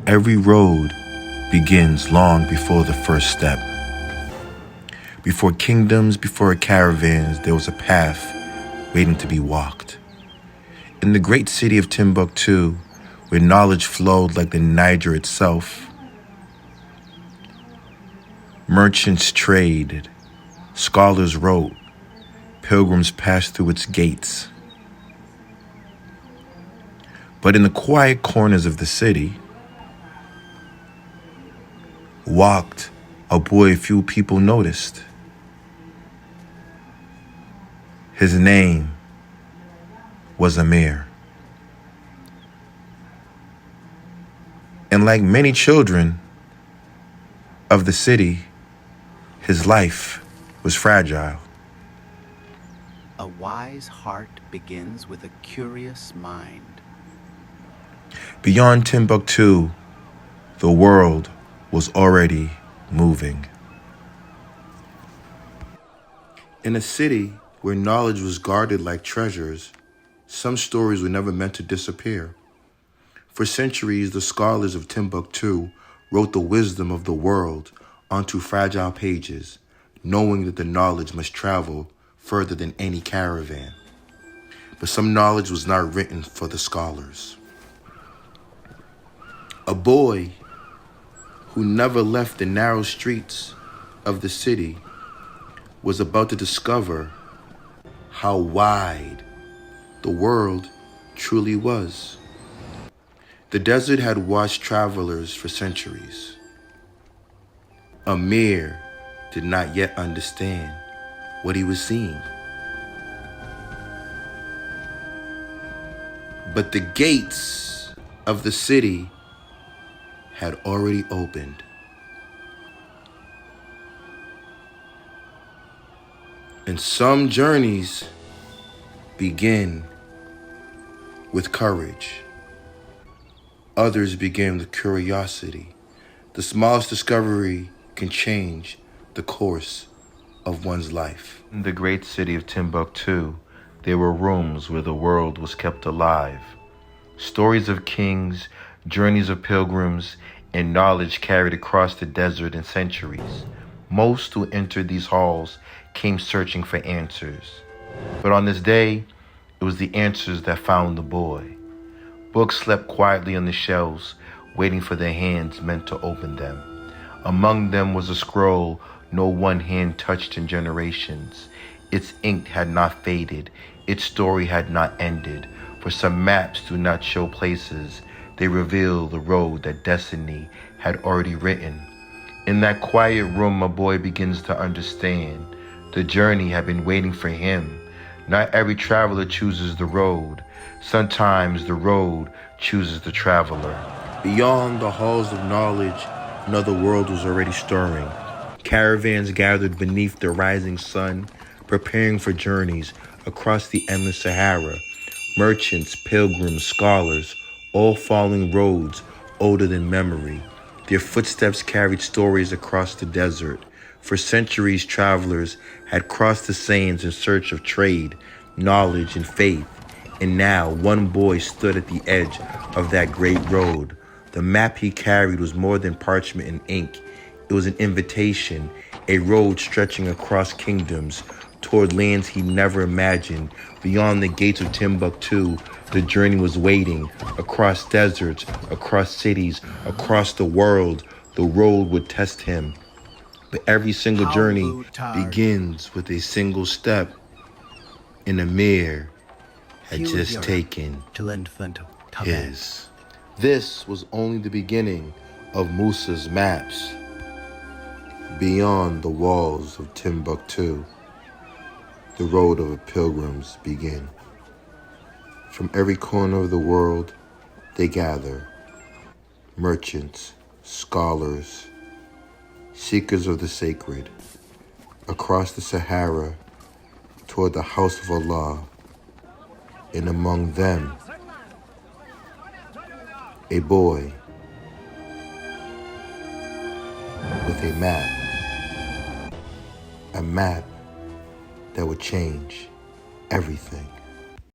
Every road begins long before the first step. Before kingdoms, before caravans, there was a path waiting to be walked. In the great city of Timbuktu, where knowledge flowed like the Niger itself, merchants traded, scholars wrote, pilgrims passed through its gates. But in the quiet corners of the city, walked a boy few people noticed. His name was Amir. And like many children of the city, his life was fragile. A wise heart begins with a curious mind. Beyond Timbuktu, the world was already moving. In a city where knowledge was guarded like treasures, some stories were never meant to disappear. For centuries, the scholars of Timbuktu wrote the wisdom of the world onto fragile pages, knowing that the knowledge must travel further than any caravan. But some knowledge was not written for the scholars. A boy who never left the narrow streets of the city was about to discover how wide the world truly was. The desert had watched travelers for centuries. Amir did not yet understand what he was seeing. But the gates of the city had already opened. And some journeys begin with courage. Others begin with curiosity. The smallest discovery can change the course of one's life. In the great city of Timbuktu, there were rooms where the world was kept alive. Stories of kings, journeys of pilgrims, and knowledge carried across the desert in centuries. Most who entered these halls came searching for answers. But on this day, it was the answers that found the boy. Books slept quietly on the shelves, waiting for the hands meant to open them. Among them was a scroll no one hand touched in generations. Its ink had not faded, its story had not ended. For some maps do not show places, they reveal the road that destiny had already written. In that quiet room, a boy begins to understand. The journey had been waiting for him. Not every traveler chooses the road. Sometimes the road chooses the traveler. Beyond the halls of knowledge, another world was already stirring. Caravans gathered beneath the rising sun, preparing for journeys across the endless Sahara. Merchants, pilgrims, scholars, all following roads older than memory. Their footsteps carried stories across the desert. For centuries, travelers had crossed the sands in search of trade, knowledge, and faith. And now, one boy stood at the edge of that great road. The map he carried was more than parchment and ink. It was an invitation, a road stretching across kingdoms, toward lands he never imagined. Beyond the gates of Timbuktu, the journey was waiting. Across deserts, across cities, across the world, the road would test him. But every single journey begins with a single step. And Amir had just taken his. This was only the beginning of Musa's maps. Beyond the walls of Timbuktu, the road of pilgrims begin. From every corner of the world, they gather. Merchants, scholars, seekers of the sacred, across the Sahara toward the house of Allah, and among them, a boy with a map that would change everything.